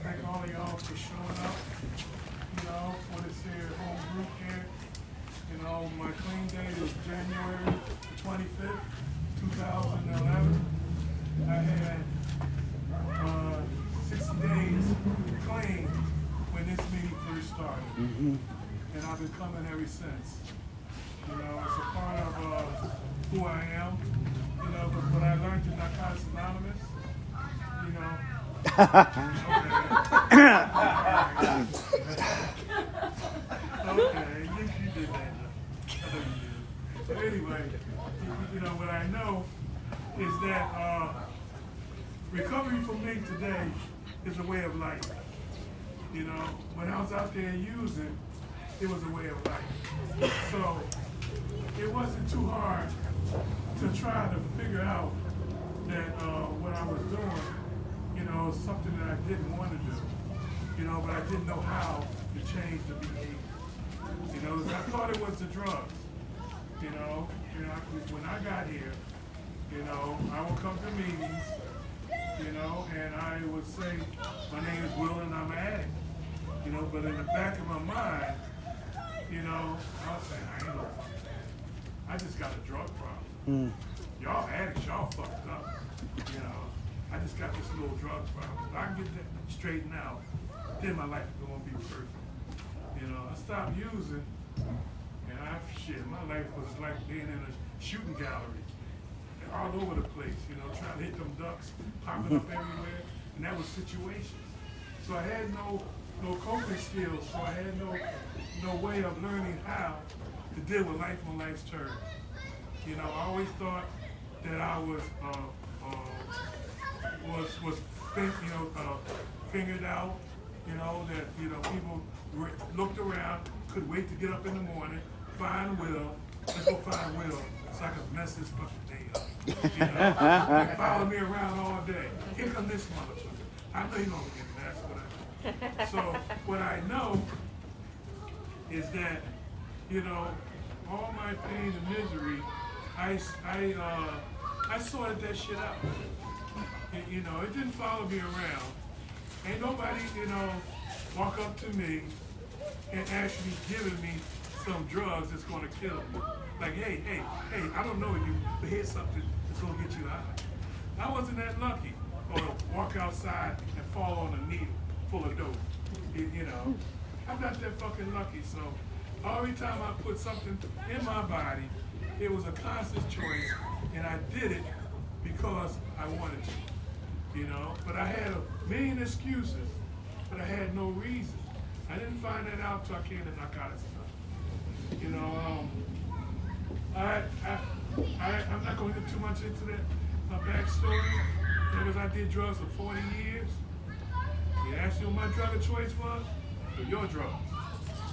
thank all of y'all for showing up, for this here home group here. My clean date is January 25th, 2011. I had 60 days clean when this meeting first started. And I've been coming ever since. It's a part of who I am. But when I learned in Narcotics Anonymous, okay, you did that. But anyway, what I know is that recovery for me today is a way of life. When I was out there using, it was a way of life. So it wasn't too hard to try to figure out that what I was doing, something that I didn't want to do, but I didn't know how to change the behavior. I thought it was the drugs. When I got here, I would come to meetings, and I would say, my name is Will and I'm an addict. But in the back of my mind, I was saying, I ain't no fucking addict. I just got a drug problem. Y'all addicts, y'all fucked up. I just got this little drug problem. If I can get that straightened out, then my life is going to be perfect. I stopped using, and my life was like being in a shooting gallery. All over the place, trying to hit them ducks, popping up everywhere, and that was situations. So I had no coping skills, so I had no way of learning how to deal with life on life's terms. I always thought that I was figured out, that people looked around, could wait to get up in the morning, find Will, let's go find Will, so I could mess this fucking day up. And follow me around all day. Here come this motherfucker. I know you're gonna get messed with it. So what I know is that, all my pain and misery, I sorted that shit out. It didn't follow me around. Ain't nobody, walk up to me and actually giving me some drugs that's gonna kill me. Like, hey, I don't know you, but here's something that's gonna get you high. I wasn't that lucky. Or to walk outside and fall on a needle full of dope. I'm not that fucking lucky. So every time I put something in my body, it was a conscious choice, and I did it because I wanted to. But I had a million excuses, but I had no reason. I didn't find that out till I came to narcotics. I'm not going to get too much into that backstory, because I did drugs for 40 years. You asked me what my drug of choice was? For your drugs.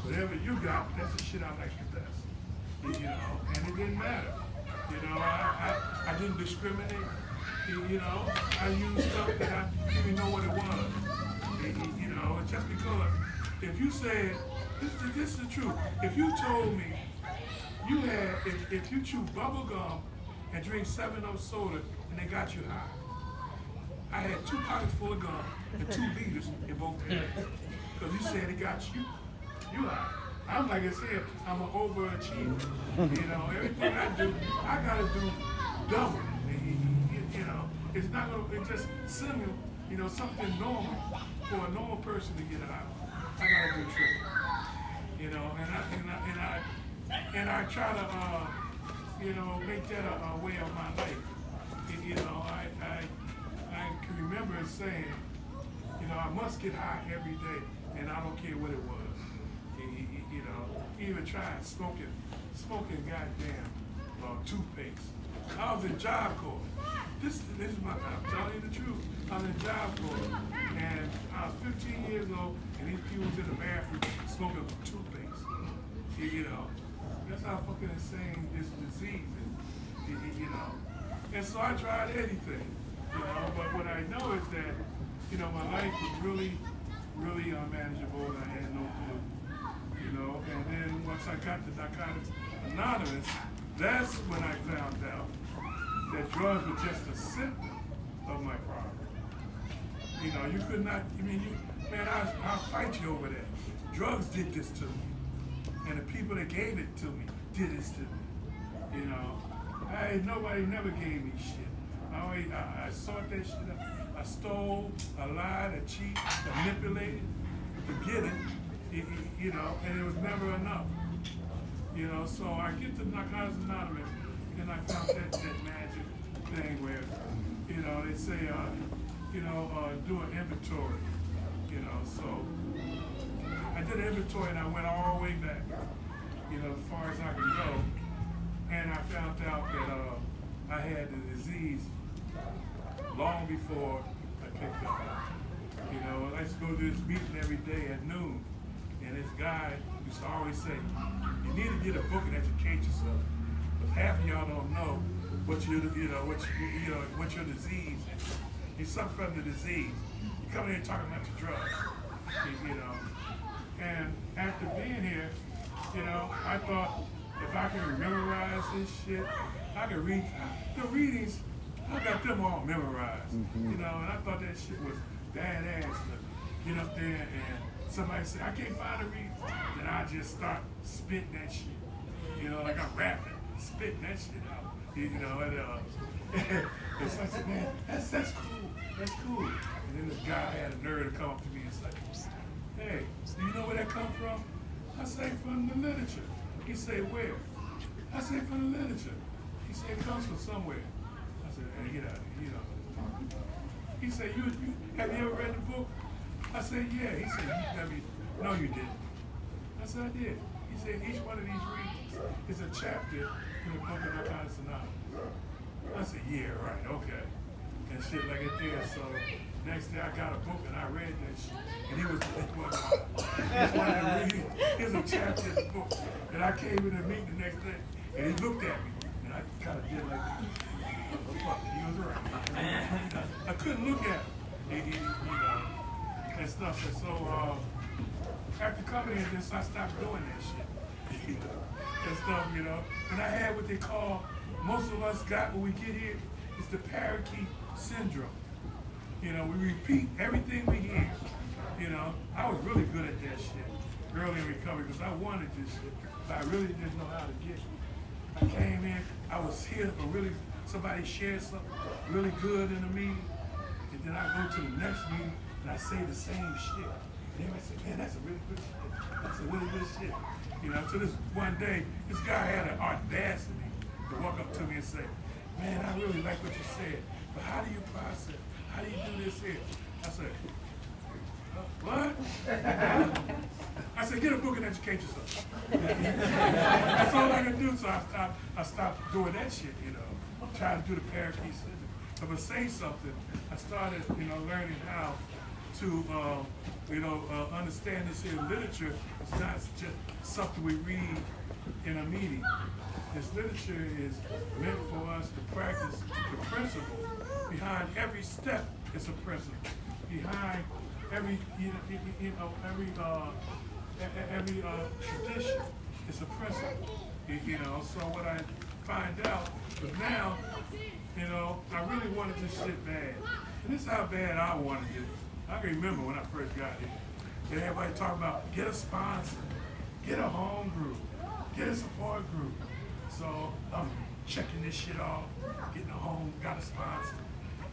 Whatever you got, that's the shit I like the best. And it didn't matter. I didn't discriminate. I used stuff that I didn't even know what it was. Just because if you said, this is the truth, if you told me if you chew bubble gum and drink 7-Up soda and they got you high, I had 2 pockets full of gum and 2 liters in both hands. Because you said it got you high. I'm like I said, I'm an overachiever. Everything I do, I gotta do double. It's not gonna, it's just similar, something normal for a normal person to get high. I gotta do triple. And I try to, make that a way of my life. I can remember saying, I must get high every day, and I don't care what it was. Even tried smoking goddamn toothpaste. I was in Job Corps. This is I'm telling you the truth. I was in Job Corps, and I was 15 years old, and these people was in the bathroom smoking toothpaste. That's how fucking insane this disease is. And so I tried anything. But what I know is that, my life was really, really unmanageable, and I had no clue. And then once I got to Narcotics Anonymous, that's when I found out that drugs were just a symptom of my problem. You could not, man, I'll fight you over that. Drugs did this to me. And the people that gave it to me did this to me. You know, nobody never gave me shit. I sought that shit up. I stole, I lied, I cheated, I manipulated to get it, you know, and it was never enough. You know, so I get to Narcotics Anonymous, and I found that magic thing where, you know, they say, you know, do an inventory. You know, so I did an inventory and I went all the way back, you know, as far as I could go. And I found out that I had the disease long before I picked up. You know, I used to go to this meeting every day at noon, and this guy used to always say, you need to get a book and educate yourself, because half of y'all don't know what your disease is. You suffer from the disease. You come in here talking about your drugs, you know. And after being here, you know, I thought if I could memorize this shit, I could read the readings. I got them all memorized, you know, and I thought that shit was badass to get up there and somebody say, I can't find a reading, then I just start spitting that shit, you know, like I'm rapping, spitting that shit out, you know, and so I said, man, that's cool. And then this guy had a nerve to come up to me and say, hey, do you know where that come from? I say, from the literature. He said, where? I said, from the literature. He said, it comes from somewhere. I said, hey, get out of here, you know. He said, have you ever read the book? I said, yeah. He said, no, you didn't. I said, I did. He said, each one of these readings is a chapter in the book of Narcotics Anonymous. I said, yeah, right, okay. And shit like it there. So next day I got a book and I read that shit. And it was one of the readings. Here's a chapter in the book. And I came in the meeting the next day and he looked at me. And I kind of did like this. He was right. I couldn't look at him, you know, and stuff. And so after coming in this, I stopped doing that shit. And stuff, you know. And I had what they call, most of us got when we get here, it's the parakeet syndrome. You know, we repeat everything we hear. You know, I was really good at that shit early in recovery because I wanted this shit, but I really didn't know how to get it. I came in, I was here for really, somebody shared something really good in the meeting, and then I go to the next meeting and I say the same shit. And everybody say, man, that's a really good shit. That's a really good shit. You know, so this one day, this guy had an audacity to walk up to me and say, man, I really like what you said, but how do you process? How do you do this here? I said, what? I said, get a book and educate yourself. That's all I could do, so I stopped doing that shit, you know, trying to do the parakeet syndrome. But to say something, I started, you know, learning how to, you know, understand this here literature. It's not just something we read in a meeting. This literature is meant for us to practice the principle. Behind every step is a principle. Behind every, every tradition is a principle. You know, so what I find out is now, you know, I really wanted this shit bad. And this is how bad I wanted it. I can remember when I first got here. And everybody talking about get a sponsor, get a home group, get a support group. So I'm checking this shit off, getting a home, got a sponsor,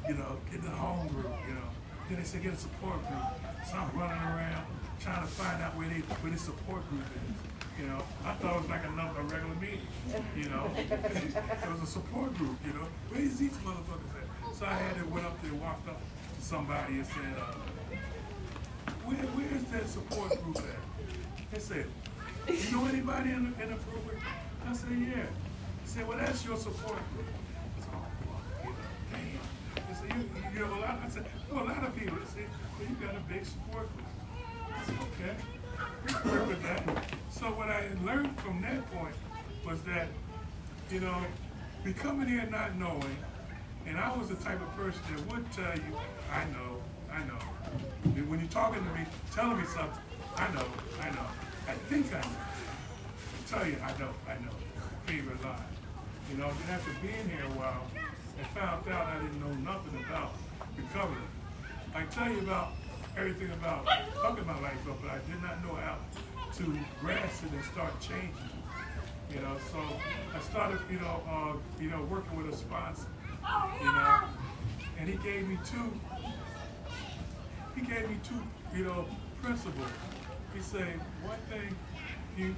you know, getting a home group, you know. Then they say get a support group. So I'm running around trying to find out where this support group is. You know, I thought it was like a regular meeting, you know. It was a support group, you know. Where's these motherfuckers at? So I had to went up there, walked up to somebody and said, where's that support group at? They said, you know anybody in the program? I said, yeah. He said, well, that's your support group. I said, oh, fuck, you know, damn. They said, you know a lot. I said, well, a lot of people. They said, well, you got a big support group. I said, okay, we can work with that. So what I learned from that point was that, you know, we coming here not knowing, and I was the type of person that would tell you, I know. When you're talking to me, telling me something, I know. I think I know. I tell you, I know. Favorite line. You know, then after being here a while, I found out I didn't know nothing about recovery. I tell you about everything about fucking my life up, but I did not know how to grasp it and start changing. You know, so I started, working with a sponsor, and he gave me two, principles. He said, one thing you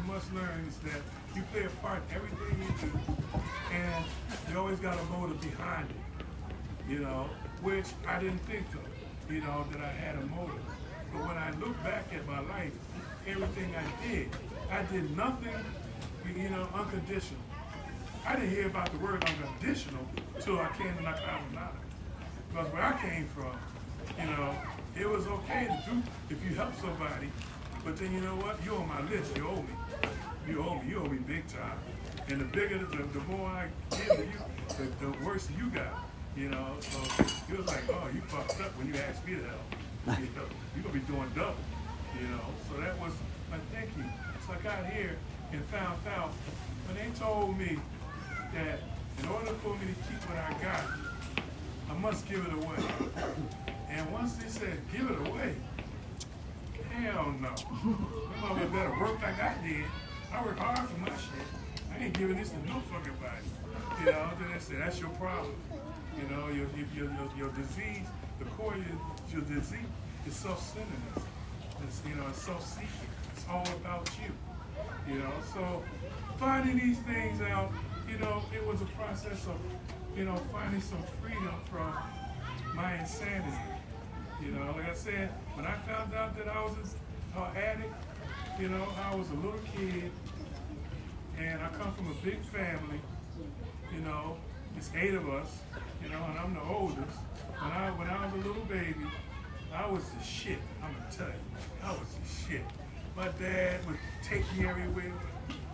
must learn is that you play a part in everything you do, and you always got a motive behind it, which I didn't think of, that I had a motive. But when I look back at my life, everything I did nothing, unconditional. I didn't hear about the word unconditional until I came to Nakamana. Because where I came from, it was okay to do if you help somebody, but then you know what? You're on my list, you owe me. You owe me big time. And the bigger, the more I give to you, the worse you got. So it was like, oh, you fucked up when you asked me to help. You're gonna be doing double. So that was my thinking. So I got here and found out when they told me that in order for me to keep what I got, I must give it away. And once they said, give it away, hell no. My mother better work like I did. I work hard for my shit. I ain't giving this to no fucking body. Then they said, that's your problem. Your disease, the core of your disease is self-centeredness. It's, it's self-seeking. It's all about you. So finding these things out, it was a process of, finding some freedom from my insanity. Like I said, when I found out that I was an addict, I was a little kid, and I come from a big family, it's 8 of us, and I'm the oldest. When I was a little baby, I was the shit, I'm gonna tell you. I was the shit. My dad would take me everywhere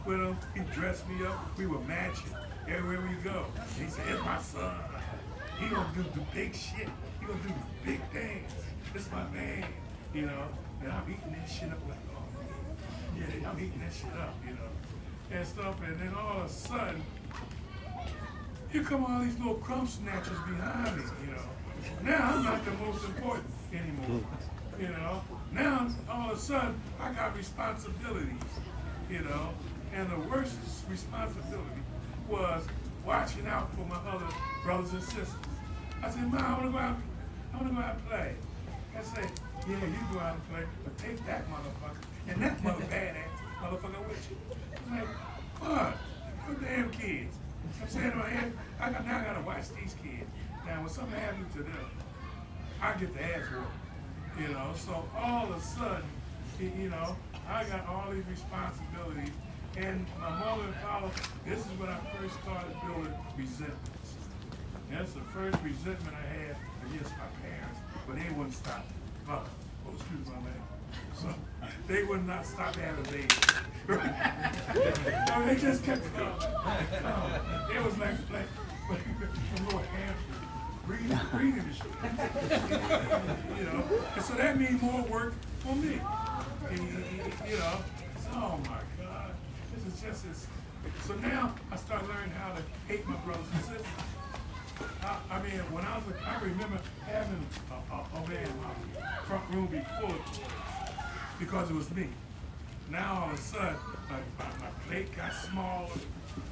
with him. He'd dress me up. We would match it everywhere we go. He said, it's my son. He gonna do the big shit. He gonna do the big things. It's my man, And I'm eating that shit up like, oh, yeah, I'm eating that shit up, and stuff. And then all of a sudden, here come all these little crumb snatchers behind me, Now I'm not the most important anymore, Now all of a sudden I got responsibilities, And the worst responsibility was watching out for my other brothers and sisters. I said, Mom, I wanna go out and play. I said, yeah, you go out and play, but take that motherfucker and that badass motherfucker with you. I'm like, what? Them damn kids. I'm saying in my head, I gotta watch these kids. Now, when something happens to them, I get the ass whooped. So all of a sudden, I got all these responsibilities, and my mother and father, this is when I first started building resentments. That's the first resentment I had against my parents, but they wouldn't stop. Excuse my man. So they would not stop having babies. They just kept going. It was like a little hamster. Breathing and shit. And so that means more work for me. So, oh my God, this is just as. So now I start learning how to hate my brothers and sisters. When I remember having a front room be full of kids because it was me. Now all of a sudden, my plate got smaller,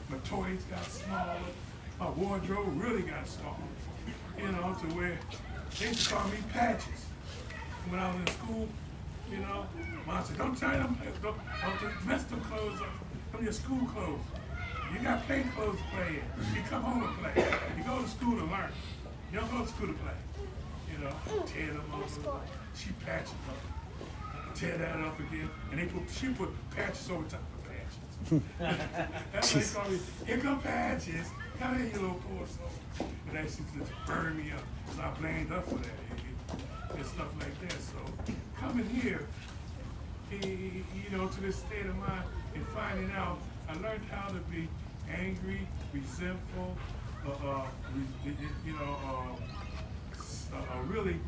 my toys got smaller, my wardrobe really got smaller. To where they used to call me Patches. When I was in school, Mom said, don't tie them, don't mess them clothes up. Them your school clothes. You got play clothes to play in. You come home and play. You go to school to learn. You don't go to school to play. Tear them up. She patches up. Tear that up again. And she put patches over top of patches. That's why they call me, here come Patches. Come here, you little poor soul. And that she just burned me up. So I blamed her for that. And stuff like that. So coming here, to this state of mind and finding out, I learned how to be angry, resentful, really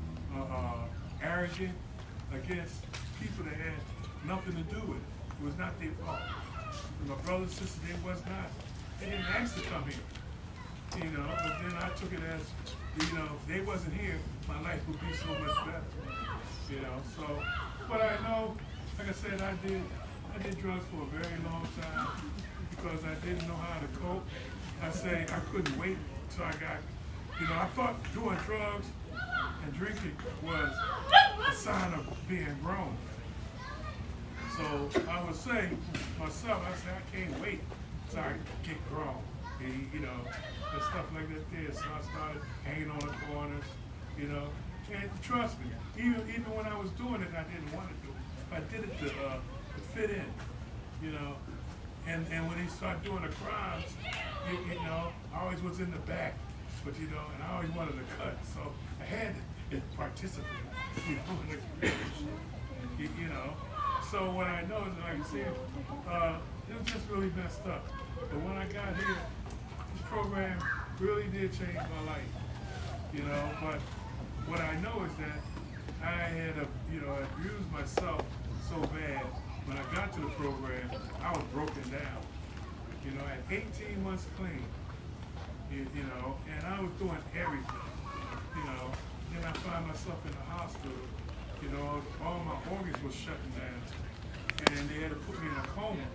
arrogant against people that had nothing to do with it. It was not their fault. My brothers and sisters, they didn't ask to come here. But then I took it as you know, if they wasn't here, my life would be so much better. You know, so, but I know, like I said, I did drugs for a very long time because I didn't know how to cope. I couldn't wait till I got, you know, I thought doing drugs and drinking was a sign of being grown. So I would say myself, I can't wait till I get grown. You know, and stuff like that there. So I started hanging on the corners, you know. And trust me, even when I was doing it, I didn't want to do it. I did it to fit in, you know. And when they start doing the crimes, you know, I always was in the back, but you know, and I always wanted to cut, so I had to participate, you know, in the creation, you know. So what I know is, like I said, it was just really messed up. But when I got here, this program really did change my life, you know. But what I know is that I had, you know, abused myself so bad. When I got to the program, I was broken down. You know, at 18 months clean, you know, and I was doing everything, you know. Then I found myself in the hospital, you know, all my organs were shutting down. And they had to put me in a coma,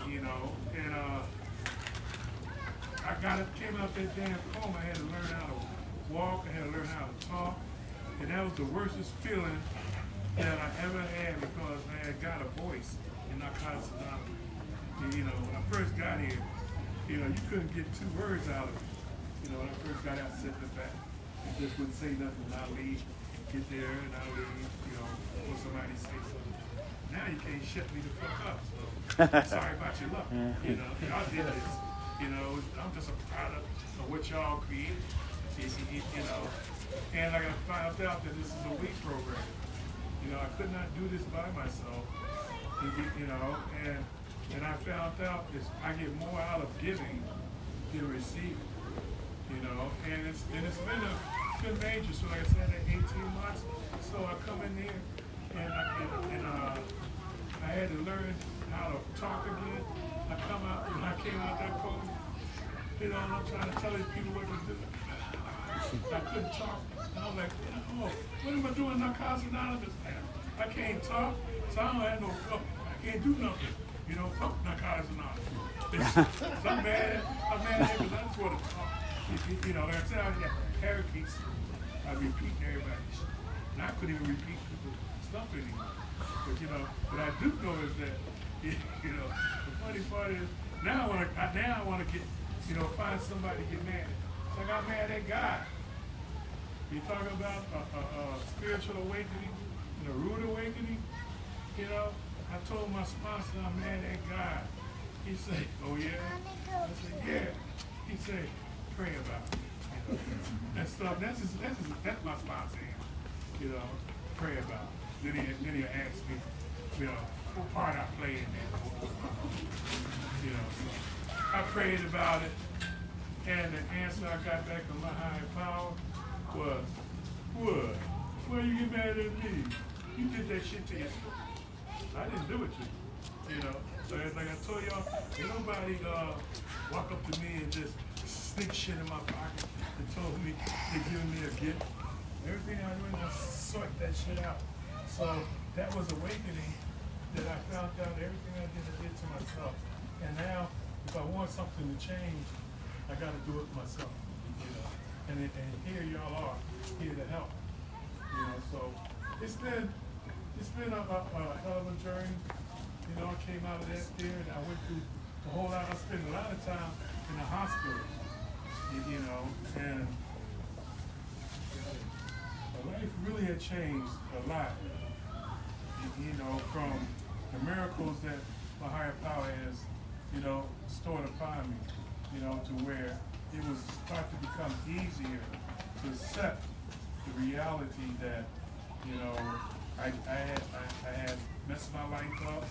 you know, and came out that damn coma. I had to learn how to walk, I had to learn how to talk, and that was the worstest feeling that I ever had because I had got a voice in Narcotics Anonymous. You know, when I first got here, you know, you couldn't get 2 words out of me. You know, when I first got out, sit in the back, I just wouldn't say nothing, and I'd leave, get there, and I'd leave, you know, or somebody say something. Now you can't shut me the fuck up, so sorry about your luck. You know, y'all did this. You know, I'm just a product of what y'all created. You know, and I found out that this is a weak program. You know, I could not do this by myself. You know, and I found out is I get more out of giving than receiving. You know, and it's been major. So like I said, at 18 months, so I come in there and I had to learn how to talk again. I come out, when I came out that coma, you know, and I'm trying to tell these people what to do. I couldn't talk. And I'm like, oh, what am I doing Narcotics Anonymous now? I can't talk, so I don't have no, I can't do nothing. You know, fuck Narcotics Anonymous. So I'm mad at it because I just want to talk. You know, like I said, I got parakeets. I repeating everybody. And I couldn't even repeat people's stuff anymore. But you know, what I do know is that, you know, the funny part is now I want to get, you know, find somebody to get mad at. So I got mad at God. You talking about a spiritual awakening and a rude awakening? You know, I told my sponsor I'm mad at God. He said, oh yeah? I said, yeah. He said, pray about it. You know, that stuff, that's my sponsor. You know, pray about it. Then he asked me, you know, what part I play in that. You know, so I prayed about it, and the answer I got back from my higher power was, what? Why you get mad at me? You did that shit to yourself. I didn't do it to you. You know, so it's like I told y'all, ain't nobody walk up to me and just sneak shit in my pocket and told me they giving me a gift. Everything I do, I sort that shit out. So that was awakening that I found out everything I did to myself. And now, if I want something to change, I got to do it myself. You know, and here y'all are, here to help. You know, so it's been a hell of a journey. You know, I came out of that there and I went through a whole lot. I spent a lot of time in the hospital. You know, and my life really had changed a lot. You know, from the miracles that my higher power has, you know, stored upon me, you know, to where it was start to become easier to accept the reality that, you know, I had messed my life up,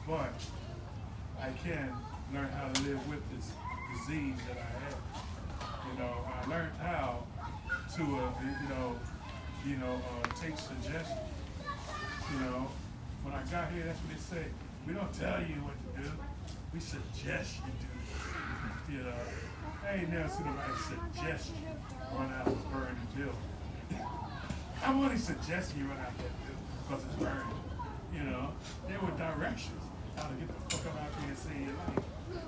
but I can learn how to live with this disease that I have. You know, I learned how to, take suggestions. You know, when I got here, that's what they say. We don't tell you what to do. We suggest you do. You know, I ain't never seen nobody suggest you run out of a burning building. I'm only suggesting you run out that building because it's burning. You know, there were directions how to get the fuck up out there and save your life.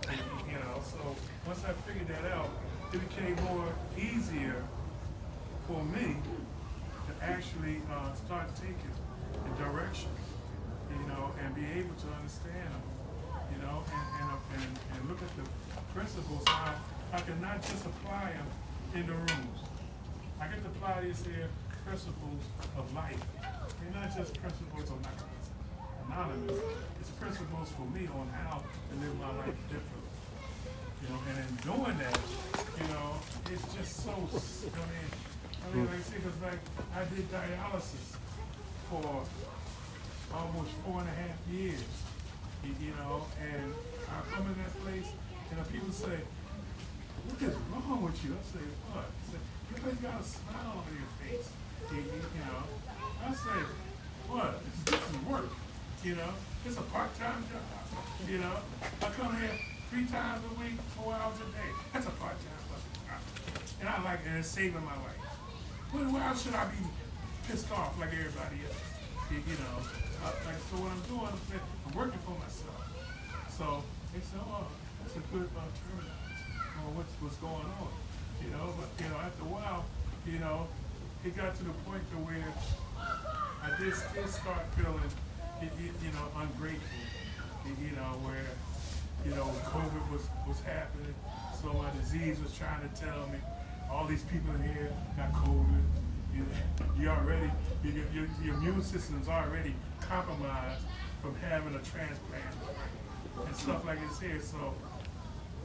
And, you know, so once I figured that out, it became more easier for me to actually start taking the directions, you know, and be able to understand them, you know, and look at the principles, how I can not just apply them in the rooms. I get to apply these here principles of life. They're not just principles of anonymous. It's principles for me on how to live my life differently. You know, and in doing that, you know, it's just so, I mean, like I say, because like I did dialysis for almost 4.5 years, you know, and I come in that place and the people say, what is wrong with you? I say, what? I say, you always got a smile on your face, you know. I say, what? This is work, you know. It's a part-time job, you know. I come here 3 times a week, 4 hours a day. That's a part-time job. And I like it, and it's saving my life. Why should I be pissed off like everybody else? You know, like, so what I'm doing, I'm working for myself. So they said, oh, that's a good terminology. Oh, what's going on? You know, but you know, after a while, you know, it got to the point to where I did still start feeling, you know, ungrateful. You know, where, you know, COVID was happening, so my disease was trying to tell me, all these people in here got COVID. You already, your immune system's already compromised from having a transplant and stuff like this here. So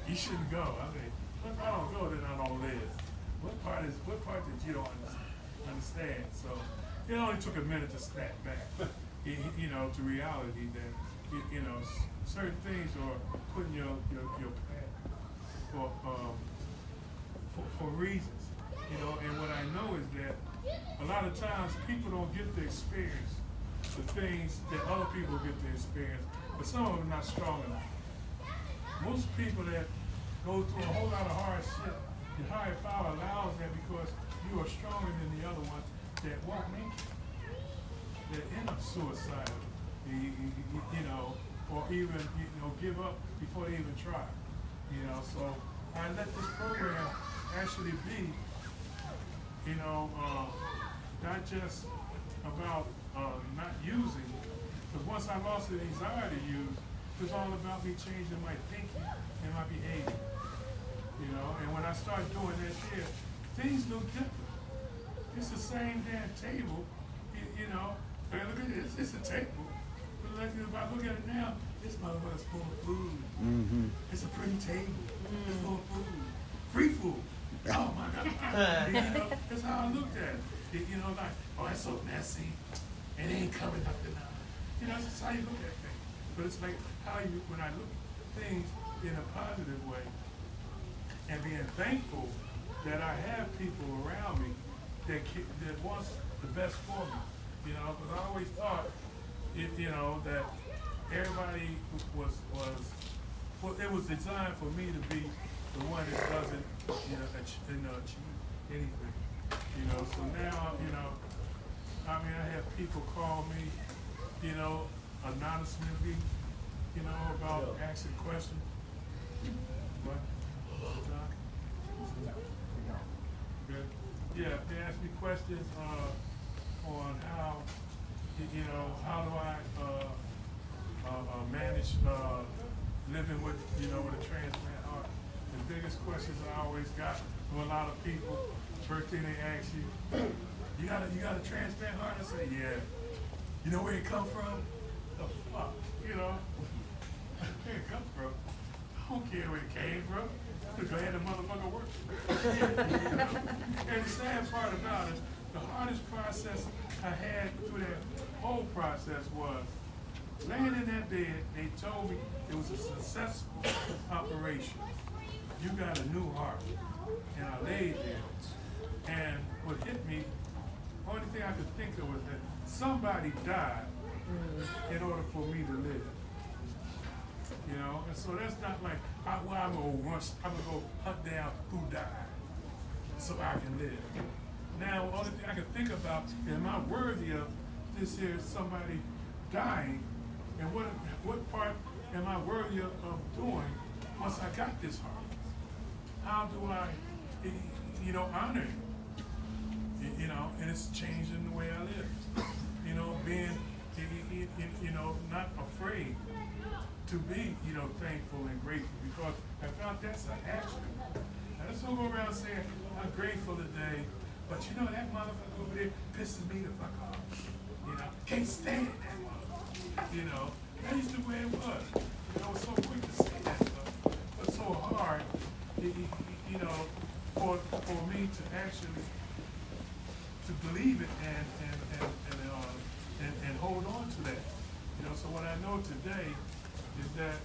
you shouldn't go. I mean, if I don't go, then I don't live. What part did you don't understand? So it only took a minute to snap back, you know, to reality that you know certain things are putting your path for reasons. You know, and what I know is that a lot of times people don't get to experience the things that other people get to experience, but some of them are not strong enough. Most people that go through a whole lot of hardship, the higher power allows that because you are stronger than the other ones that won't make it, that end up suicidal, you know, or even, you know, give up before they even try. You know, so I let this program actually be, you know, not just about not using, because once I lost the desire to use, it was all about me changing my thinking and my behavior. You know, and when I start doing that here, things look different. It's the same damn table, you know. Hey, look at this, it's a table. But like, if I look at it now, this motherfucker's full of food. Mm-hmm. It's a pretty table. It's full of food. Free food. Oh my God. You know, that's how I looked at it. You know, like, oh, that's so messy. It ain't coming nothing out. You know, that's how you look at things. But it's like how you, when I look at things in a positive way and being thankful that I have people around me that wants the best for me. You know, because I always thought, you know, that everybody was it was designed for me to be the one that doesn't, you know, achieve anything. You know, so now, you know, I mean, I have people call me, you know, anonymously, you know, about asking questions. What? Yeah, they ask me questions on how, you know, how do I manage living with, you know, with a transplant heart. The biggest questions I always got from a lot of people, first thing they ask you, you got a transplant heart? I say, yeah. You know where it come from? The fuck, you know? Where it come from? I don't care where it came from. Because I had the motherfucker work. You know? And the sad part about it, the hardest process I had through that whole process was laying in that bed, they told me it was a successful operation. You got a new heart. And I laid there. And what hit me, the only thing I could think of was that somebody died in order for me to live. You know, and so that's not like, I'm gonna go hunt down who died so I can live. Now, the only thing I can think about, am I worthy of this here somebody dying, and what part am I worthy of doing once I got this heart? How do I, honor it? And it's changing the way I live. Being, not afraid to be, thankful and grateful, because I found that's an action. I just don't go around saying, I'm grateful today, but that motherfucker over there pisses me the fuck off. Can't stand that motherfucker. That used to be the way it was. I was so quick to say that stuff, but so hard, for me to actually to believe it and hold on to that. So what I know today is that,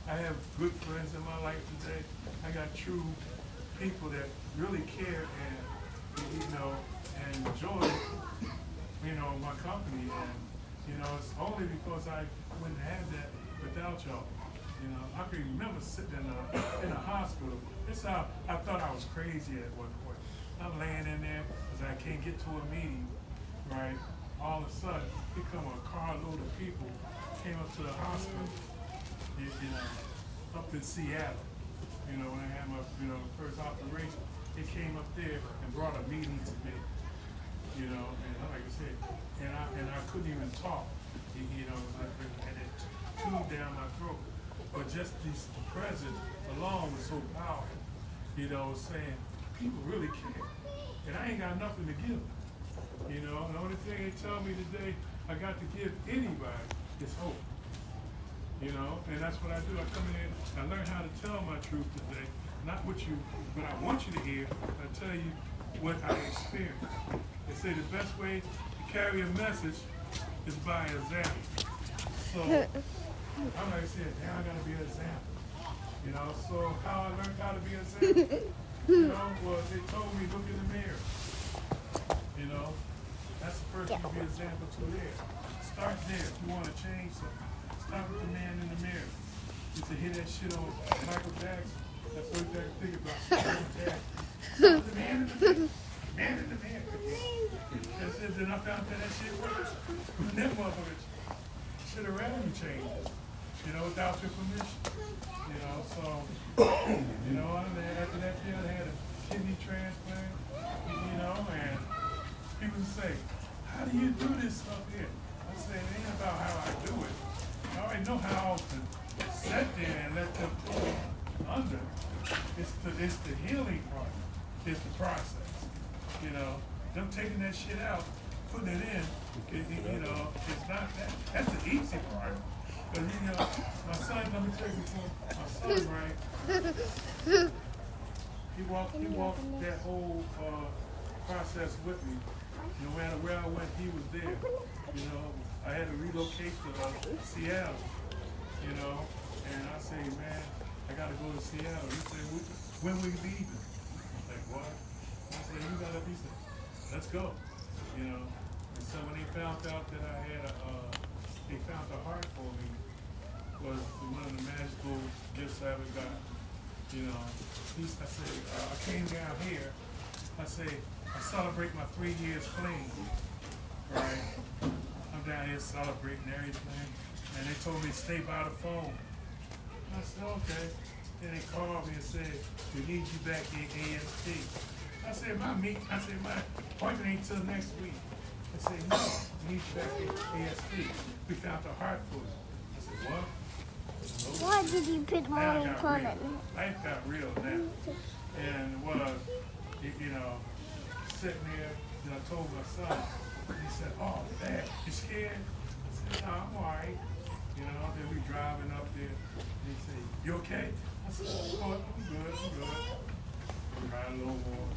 I have good friends in my life today. I got true people that really care and enjoy, my company. And, it's only because I wouldn't have that without y'all. I can remember sitting in a hospital. This is how I thought I was crazy at one point. I'm laying in there because I can't get to a meeting, right? All of a sudden, here come a carload of people came up to the hospital, up in Seattle. When I had my, first operation, they came up there and brought a meeting to me. And like I said, and I couldn't even talk. And it tubed down my throat. But just this presence alone was so powerful. Saying people really care, and I ain't got nothing to give. The only thing they tell me today I got to give anybody is hope. And that's what I do. I come in here, I learn how to tell my truth today, not what I want you to hear. I tell you what I experienced. They say the best way to carry a message is by example. So I'm like I said, now I gotta be an example. So how I learned how to be an example, was they told me look in the mirror. That's the first thing to be an example to there. Start there if you want to change something. Start with the man in the mirror. You used to hear that shit on Michael Jackson. That's what you got to think about. Michael Jackson. Start with the man in the mirror. Man in the mirror. That's it. Then I found that shit works. And that motherfucker shit around you changes. Without your permission. So, after that year, I had a kidney transplant, and people say, how do you do this stuff here? I say, it ain't about how I do it. I already know how to sit there and let them pull me under. It's the healing part. It's the process. Them taking that shit out, putting it in, it's not that. That's the easy part. Because, my son, let me tell you before, my son, right, he walked that whole process with me. No matter where I went, he was there. I had to relocate to Seattle, and I say, man, I got to go to Seattle. He said, when we leaving? I'm like, what? I said, you got to be there. Let's go, And so when they found out that I had they found a heart for me, was one of the magical gifts I ever got. I said, I came down here. I say, I celebrate my 3 years clean, right? I'm down here celebrating everything. And they told me to stay by the phone. I said, okay. Then they called me and said, we need you back in AST. I said, my appointment ain't till next week. I said, no, we need you back in AST. We found the heart for you. I said, what? Why did you put my on it? Life got real now. And sitting there, I told my son, he said, oh, Dad, you scared? I said, no, I'm all right. Then we driving up there, and he said, you okay? I said, oh, I'm good. We ride a little more.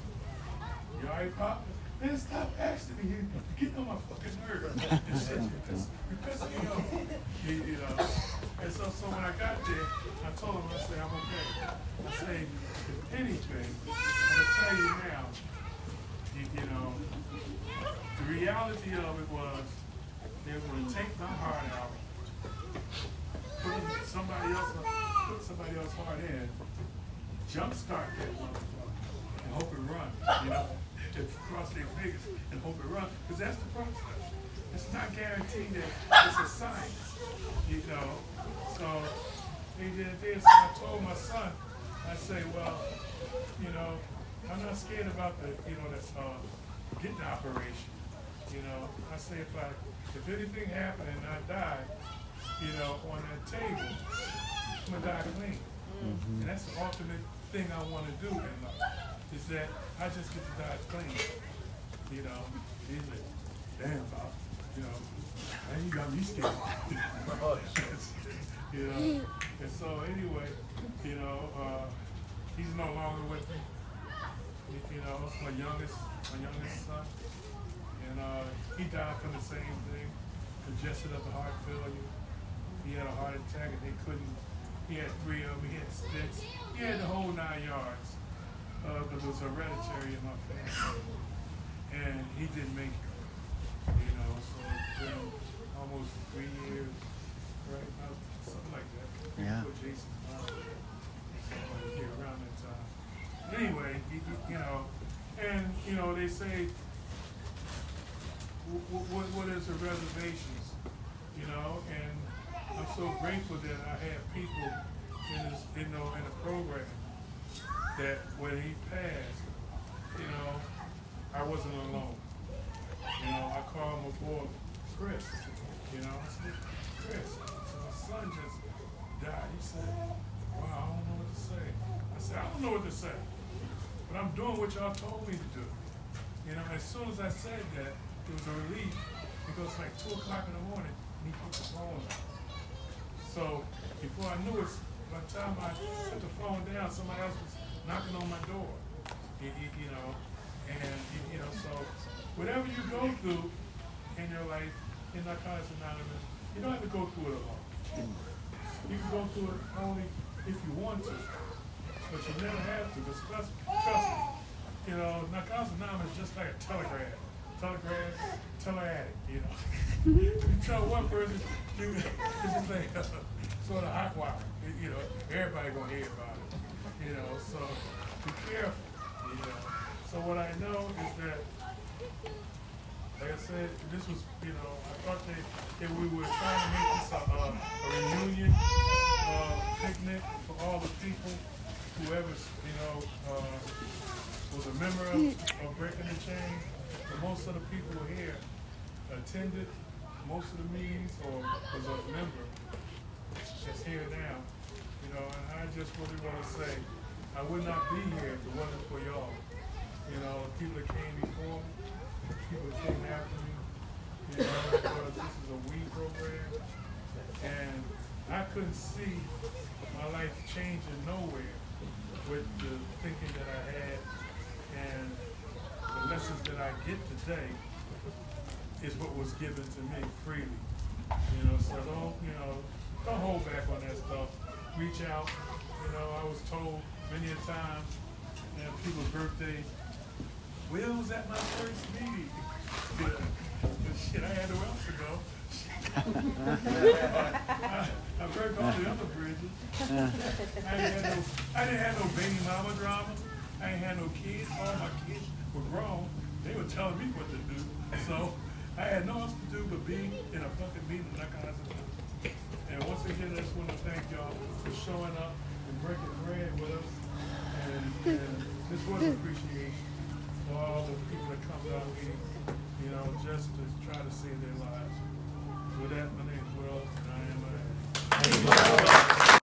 You all right, Pop? Man, stop asking me. You get on my fucking nerves. And shit, because And so when I got there, I told him, I said, I'm okay. I said, if anything, I'm going to tell you now, the reality of it was they were going to take my heart out, put somebody else hard in, jumpstart that motherfucker, and hope it run. You know, just cross their fingers and hope it run, because that's the process. It's not guaranteed that it's a science, you know. So they did this, and I told my son, I say, well, you know, I'm not scared about the, you know, getting the operation. You know, I say if anything happened and I die, you know, on that table, I'm gonna die clean. And that's the ultimate thing I want to do in life, is that I just get to die clean. You know, he's like, damn, Bob, you know, man, you got me scared. You know, and so anyway, you know, he's no longer with me. You know, it's my youngest son. And he died from the same thing, congestion of the heart failure. He had a heart attack and they couldn't, he had 3 of them, he had stents. He had the whole 9 yards. It was hereditary in my family. And he didn't make it. You know, so it's been almost 3 years, right? Something like that. Yeah. Before Jason's mom, somebody here around that time. Anyway, you know, and you know, they say, what is the reservations? You know, and I'm so grateful that I had people in this, you know, in the program that when he passed, you know, I wasn't alone. You know, I called my boy Chris. You know, I said, Chris, so my son just died. He said, wow, I don't know what to say. I said, I don't know what to say, but I'm doing what y'all told me to do. You know, as soon as I said that, it was a relief, because like 2 o'clock in the morning, he put the phone on. So before I knew it, by the time I put the phone down, somebody else was knocking on my door. You know, and you know, so whatever you go through in your life, in Narcotics Anonymous, you don't have to go through it alone. You can go through it only if you want to, but you never have to. Because trust me, you know, Narcotics Anonymous is just like a telegraph, addict, you know. You tell one person, it's just like sort of hot wire, you know, everybody gonna hear about it, you know, so be careful, you know. So what I know is that, like I said, this was, you know, I thought that we were trying to make this a reunion picnic for all the people, whoever, you know, was a member of Breaking the Chain. But most of the people here attended most of the meetings or was a member that's here now. You know, and I just really want to say, I would not be here if it wasn't for y'all. You know, the people that came before me, people that came after me, you know, because this is a weed program. And I couldn't see my life changing nowhere with the thinking that I had, and the lessons that I get today is what was given to me freely. You know, so don't hold back on that stuff. Reach out. You know, I was told many a time at people's birthdays, Will was at my first meeting. You know, but shit, I had nowhere else to go. I burned all the other bridges. I didn't have no baby mama drama. I ain't had no kids. All my kids were grown. They were telling me what to do. So I had no else to do but be in a fucking meeting like I was doing. And once again, I just want to thank y'all for showing up and breaking bread with us. And this was appreciation for all the people that come down here, you know, just to try to save their lives.